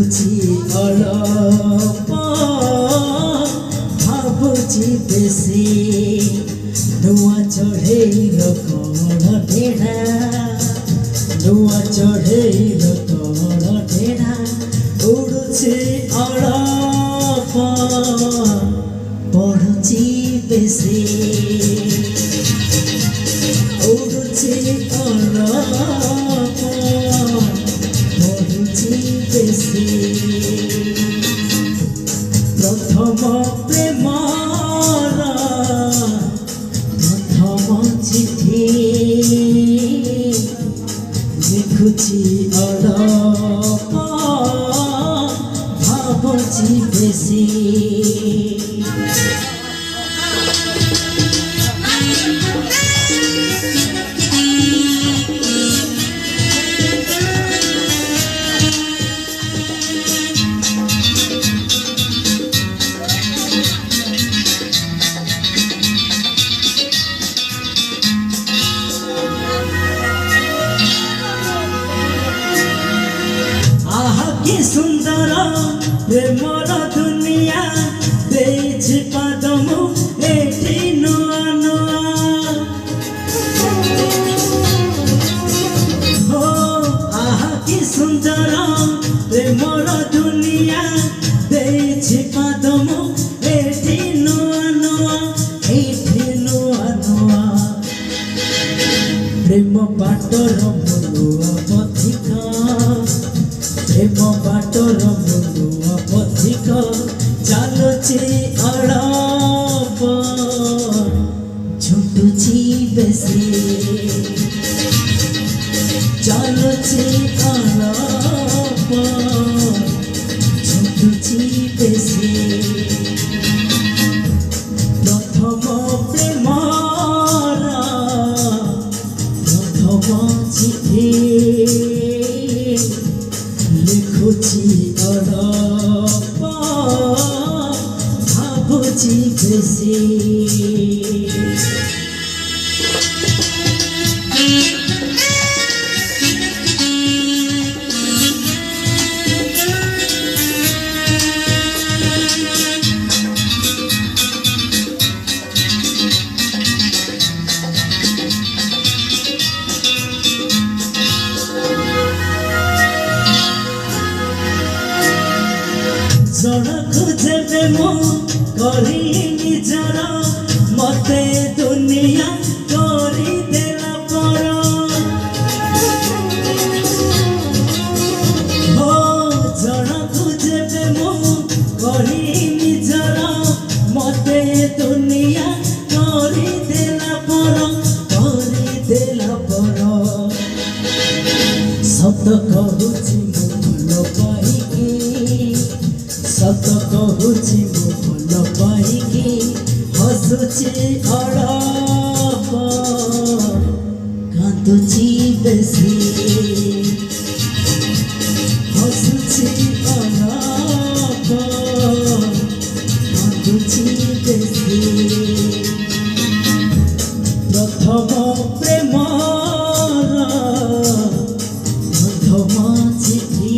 লিখুছি অল্প ভাবুছি বেশি নূଆ চଢ଼େଇର କଣ ଡେଣା ନୂଆ ଚଢ଼େଇର କଣ ଡେଣା ଉଡ଼ୁଛି ଅଳପ ପଢ଼ୁଛି ବେଶୀ উড়ুছি অল্প পড়ুছি বেশি প্রথম প্রেমর প্রথম চিঠি লিখুছি অল্প ভাবুছি বেশি কি সুন্দর প্রেমর দুনিয়া ଦେଇଛି ପାଦ ମୁଁ ଏଠି ନୂଆ ନୂଆ ହୋ ଆହା କି ସୁନ୍ଦର ପ୍ରେମର ଦୁନିଆ ଦେଇଛି ପାଦ ମୁଁ ଏଠି ନୂଆ ନୂଆ ଏଠି ନୂଆ ନୂଆ ପ୍ରେମ ବାଟର ମୂଳୁଆ ପଥିକ প্রেম বাটর মূলুয়া পথিক চালুছি অল্প ছুটুছি বেশি চালুছি অল্প ছুটুছি বেশি প্রথম প্রেমর প্রথম চিঠি লিখুছি অল্প ভাবুছি বেশি ଜଣକୁ ଯେବେ ମୁଁ କରିଲି ନିଜର ମତେ ଦୁନିଆ କରିଦେଲା ପର ହୋ ଜଣକୁ ଯେବେ ମୁଁ କରିଲି ନିଜର ମତେ ଦୁନିଆ କରିଦେଲା ପର ସତ କହୁଛି ମୁଁ ଭଲ ପାଇକି ସତ କହୁଛି ମୁଁ ଭଲ ପାଇକି ହସୁଛି ଅଳପ କାନ୍ଦୁଛି ବେଶୀ ହସୁଛି ଅଳପ କାନ୍ଦୁଛି ବେଶୀ ପ୍ରଥମ ପ୍ରେମର ପ୍ରଥମ ଚିଠି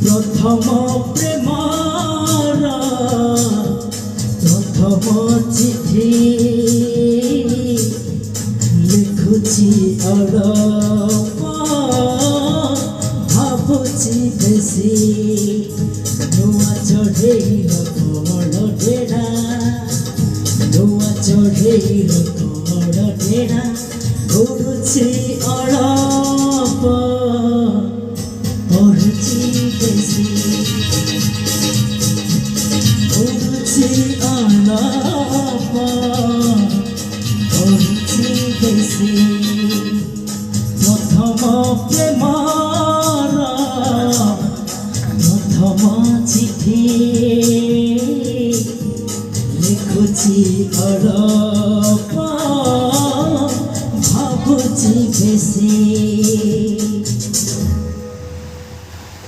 প্রথম প্রেমর প্রথম চিঠি লিখুছি অল্প ভাবুছি বেশি নূয়া চଢ଼େଇର କଣ ଡେଣା ନୂଆ ଚଢ଼େଇର